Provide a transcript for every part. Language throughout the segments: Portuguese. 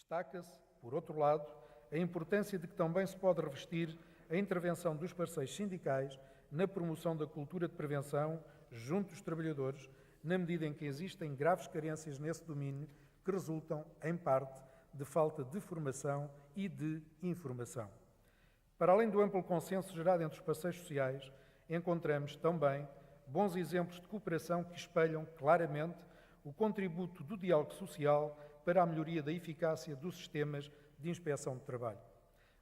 Destaca-se, por outro lado, a importância de que também se pode revestir a intervenção dos parceiros sindicais na promoção da cultura de prevenção junto dos trabalhadores, na medida em que existem graves carências nesse domínio que resultam, em parte, de falta de formação e de informação. Para além do amplo consenso gerado entre os parceiros sociais, encontramos também bons exemplos de cooperação que espelham claramente o contributo do diálogo social para a melhoria da eficácia dos sistemas de inspeção de trabalho.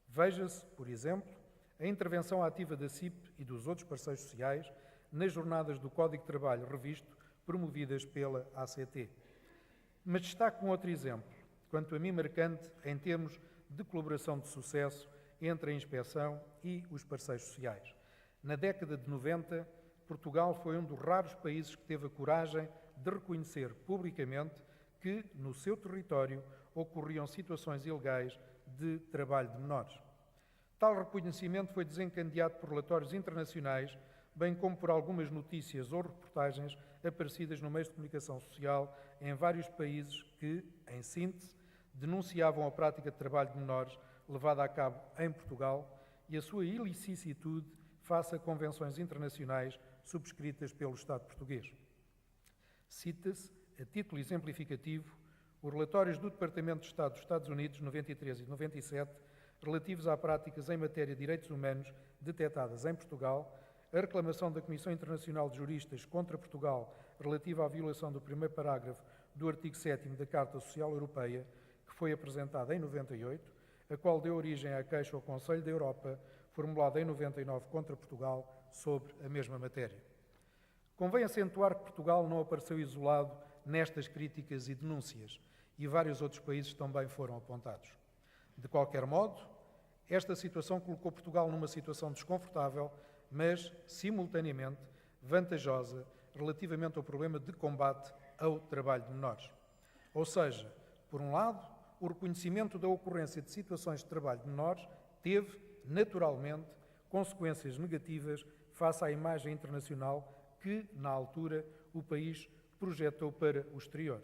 Veja-se, por exemplo, a intervenção ativa da CIP e dos outros parceiros sociais nas jornadas do Código de Trabalho revisto, promovidas pela ACT. Mas destaco um outro exemplo, quanto a mim marcante em termos de colaboração de sucesso entre a inspeção e os parceiros sociais. Na década de 90, Portugal foi um dos raros países que teve a coragem de reconhecer publicamente que, no seu território, ocorriam situações ilegais de trabalho de menores. Tal reconhecimento foi desencadeado por relatórios internacionais, bem como por algumas notícias ou reportagens aparecidas no meio de comunicação social em vários países que, em síntese, denunciavam a prática de trabalho de menores levada a cabo em Portugal e a sua ilicitude face a convenções internacionais subscritas pelo Estado português. Cita-se, a título exemplificativo, os relatórios do Departamento de Estado dos Estados Unidos, 93 e 97, relativos a práticas em matéria de direitos humanos detectadas em Portugal, a reclamação da Comissão Internacional de Juristas contra Portugal relativa à violação do primeiro parágrafo do artigo 7º da Carta Social Europeia, que foi apresentada em 98, a qual deu origem à queixa ao Conselho da Europa, formulada em 99 contra Portugal, sobre a mesma matéria. Convém acentuar que Portugal não apareceu isolado nestas críticas e denúncias, e vários outros países também foram apontados. De qualquer modo, esta situação colocou Portugal numa situação desconfortável, mas, simultaneamente, vantajosa relativamente ao problema de combate ao trabalho de menores. Ou seja, por um lado, o reconhecimento da ocorrência de situações de trabalho de menores teve, naturalmente, consequências negativas face à imagem internacional que, na altura, o país projetou para o exterior.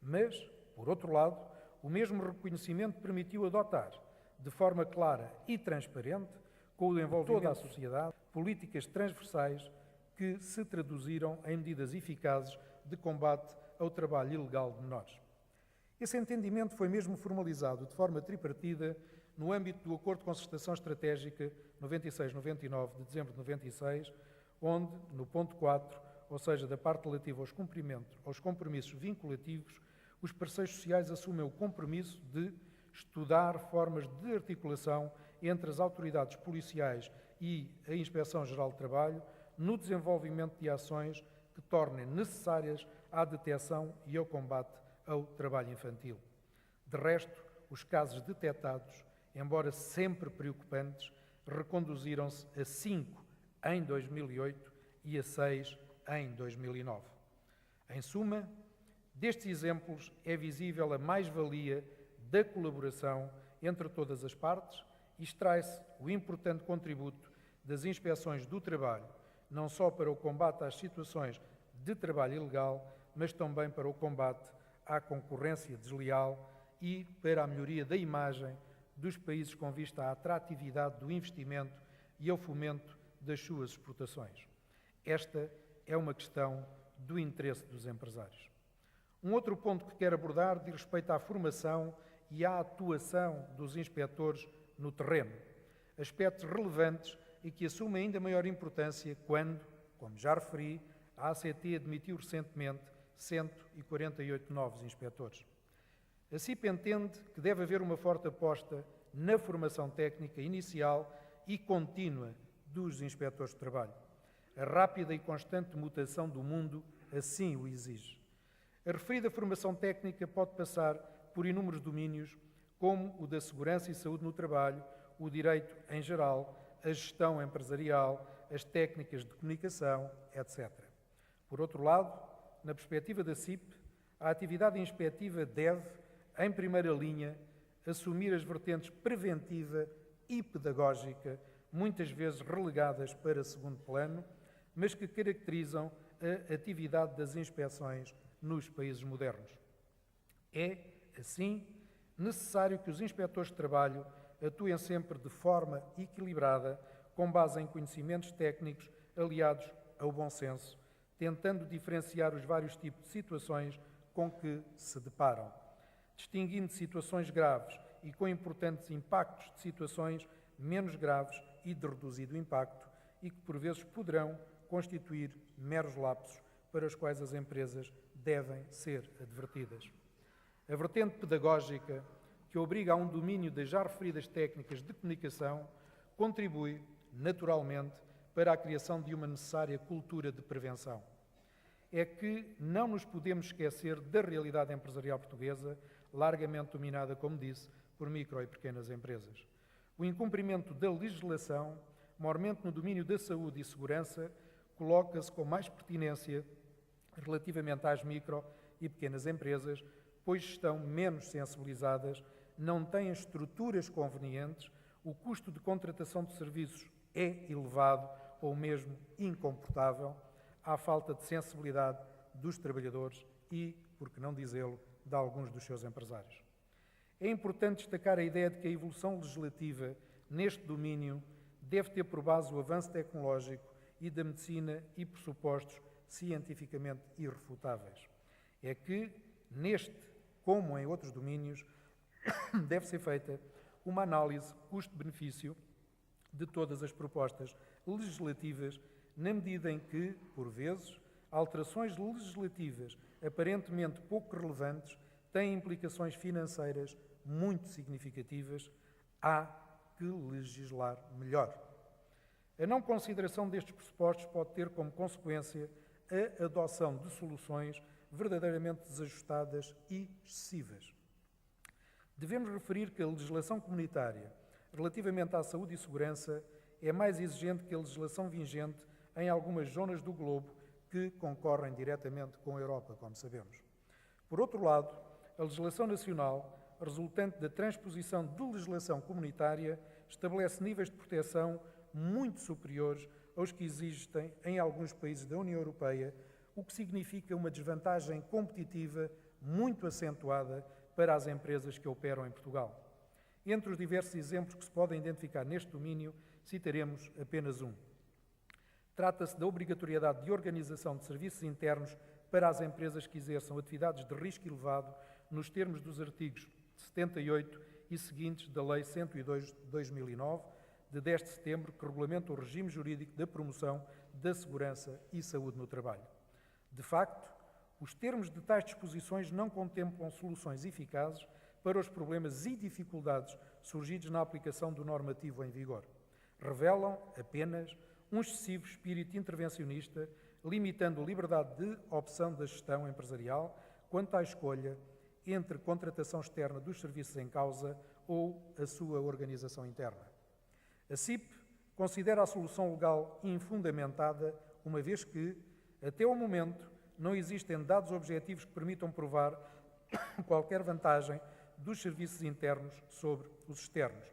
Mas, por outro lado, o mesmo reconhecimento permitiu adotar, de forma clara e transparente, com o envolvimento da sociedade, políticas transversais que se traduziram em medidas eficazes de combate ao trabalho ilegal de menores. Esse entendimento foi mesmo formalizado de forma tripartida no âmbito do Acordo de Concertação Estratégica 96-99 de dezembro de 96, onde, no ponto 4, ou seja, da parte relativa aos compromissos vinculativos, os parceiros sociais assumem o compromisso de estudar formas de articulação entre as autoridades policiais e a Inspeção-Geral de Trabalho no desenvolvimento de ações que tornem necessárias a detecção e ao combate ao trabalho infantil. De resto, os casos detectados, embora sempre preocupantes, reconduziram-se a 5 em 2008 e a 6 em 2009. Em suma, destes exemplos é visível a mais-valia da colaboração entre todas as partes e extrai-se o importante contributo das inspeções do trabalho, não só para o combate às situações de trabalho ilegal, mas também para o combate à concorrência desleal e para a melhoria da imagem dos países com vista à atratividade do investimento e ao fomento das suas exportações. Esta é uma questão do interesse dos empresários. Um outro ponto que quero abordar diz respeito à formação e à atuação dos inspectores no terreno, aspectos relevantes e que assumem ainda maior importância quando, como já referi, a ACT admitiu recentemente 148 novos inspectores. A CIP entende que deve haver uma forte aposta na formação técnica inicial e contínua dos inspectores de trabalho. A rápida e constante mutação do mundo assim o exige. A referida formação técnica pode passar por inúmeros domínios, como o da segurança e saúde no trabalho, o direito em geral, a gestão empresarial, as técnicas de comunicação, etc. Por outro lado, na perspectiva da CIP, a atividade inspectiva deve, em primeira linha, assumir as vertentes preventiva e pedagógica, muitas vezes relegadas para segundo plano, mas que caracterizam a atividade das inspeções nos países modernos. É, assim, necessário que os inspectores de trabalho atuem sempre de forma equilibrada, com base em conhecimentos técnicos aliados ao bom senso, tentando diferenciar os vários tipos de situações com que se deparam, distinguindo situações graves e com importantes impactos de situações menos graves e de reduzido impacto e que por vezes poderão constituir meros lapsos para os quais as empresas devem ser advertidas. A vertente pedagógica, que obriga a um domínio das já referidas técnicas de comunicação, contribui, naturalmente, para a criação de uma necessária cultura de prevenção. É que não nos podemos esquecer da realidade empresarial portuguesa, largamente dominada, como disse, por micro e pequenas empresas. O incumprimento da legislação, maiormente no domínio da saúde e segurança, coloca-se com mais pertinência relativamente às micro e pequenas empresas, pois estão menos sensibilizadas, não têm estruturas convenientes, o custo de contratação de serviços é elevado ou mesmo incomportável, há falta de sensibilidade dos trabalhadores e, por que não dizê-lo, de alguns dos seus empresários. É importante destacar a ideia de que a evolução legislativa neste domínio deve ter por base o avanço tecnológico e da medicina e pressupostos cientificamente irrefutáveis. É que, neste, como em outros domínios, deve ser feita uma análise custo-benefício de todas as propostas legislativas, na medida em que, por vezes, alterações legislativas aparentemente pouco relevantes têm implicações financeiras muito significativas, há que legislar melhor. A não consideração destes pressupostos pode ter como consequência a adoção de soluções verdadeiramente desajustadas e excessivas. Devemos referir que a legislação comunitária relativamente à saúde e segurança é mais exigente que a legislação vigente em algumas zonas do globo que concorrem diretamente com a Europa, como sabemos. Por outro lado, a legislação nacional, resultante da transposição de legislação comunitária, estabelece níveis de proteção muito superiores aos que existem em alguns países da União Europeia, o que significa uma desvantagem competitiva muito acentuada para as empresas que operam em Portugal. Entre os diversos exemplos que se podem identificar neste domínio, citaremos apenas um. Trata-se da obrigatoriedade de organização de serviços internos para as empresas que exerçam atividades de risco elevado nos termos dos artigos 78 e seguintes da Lei 102 de 2009, de 10 de setembro, que regulamenta o regime jurídico da promoção da segurança e saúde no trabalho. De facto, os termos de tais disposições não contemplam soluções eficazes para os problemas e dificuldades surgidos na aplicação do normativo em vigor. Revelam apenas um excessivo espírito intervencionista, limitando a liberdade de opção da gestão empresarial quanto à escolha entre contratação externa dos serviços em causa ou a sua organização interna. A CIP considera a solução legal infundamentada, uma vez que, até ao momento, não existem dados objetivos que permitam provar qualquer vantagem dos serviços internos sobre os externos,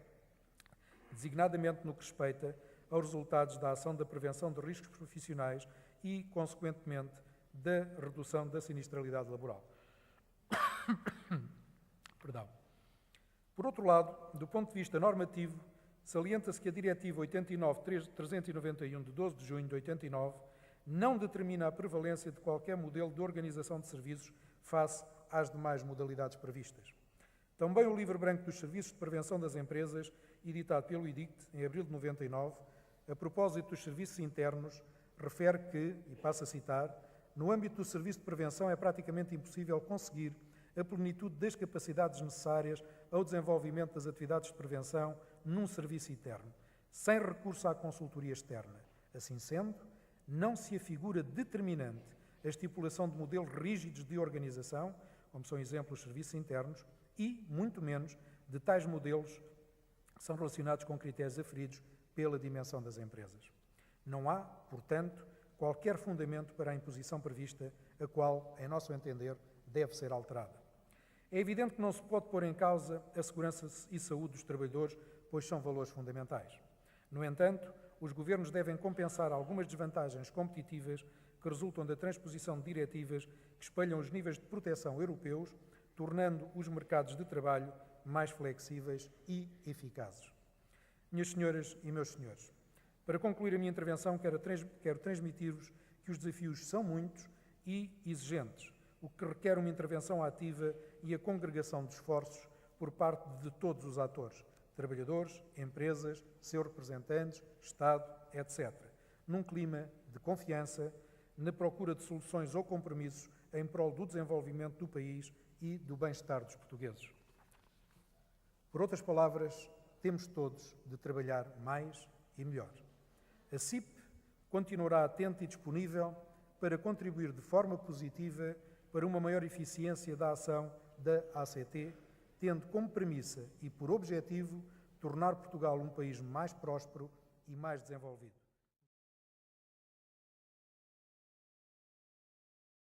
designadamente no que respeita aos resultados da ação da prevenção de riscos profissionais e, consequentemente, da redução da sinistralidade laboral. Perdão. Por outro lado, do ponto de vista normativo, salienta-se que a Diretiva 89/391 de 12 de junho de 89 não determina a prevalência de qualquer modelo de organização de serviços face às demais modalidades previstas. Também o Livro Branco dos Serviços de Prevenção das Empresas, editado pelo IDICT em abril de 99, a propósito dos serviços internos, refere que, e passo a citar, no âmbito do serviço de prevenção é praticamente impossível conseguir a plenitude das capacidades necessárias ao desenvolvimento das atividades de prevenção num serviço interno, sem recurso à consultoria externa. Assim sendo, não se afigura determinante a estipulação de modelos rígidos de organização, como são exemplos os serviços internos, e, muito menos, de tais modelos que são relacionados com critérios aferidos pela dimensão das empresas. Não há, portanto, qualquer fundamento para a imposição prevista, a qual, em nosso entender, deve ser alterada. É evidente que não se pode pôr em causa a segurança e saúde dos trabalhadores, pois são valores fundamentais. No entanto, os governos devem compensar algumas desvantagens competitivas que resultam da transposição de diretivas que espelham os níveis de proteção europeus, tornando os mercados de trabalho mais flexíveis e eficazes. Minhas senhoras e meus senhores, para concluir a minha intervenção, quero transmitir-vos que os desafios são muitos e exigentes, o que requer uma intervenção ativa e a congregação de esforços por parte de todos os atores, trabalhadores, empresas, seus representantes, Estado, etc., num clima de confiança, na procura de soluções ou compromissos em prol do desenvolvimento do país e do bem-estar dos portugueses. Por outras palavras, temos todos de trabalhar mais e melhor. A CIP continuará atenta e disponível para contribuir de forma positiva para uma maior eficiência da ação da ACT, tendo como premissa e por objetivo tornar Portugal um país mais próspero e mais desenvolvido.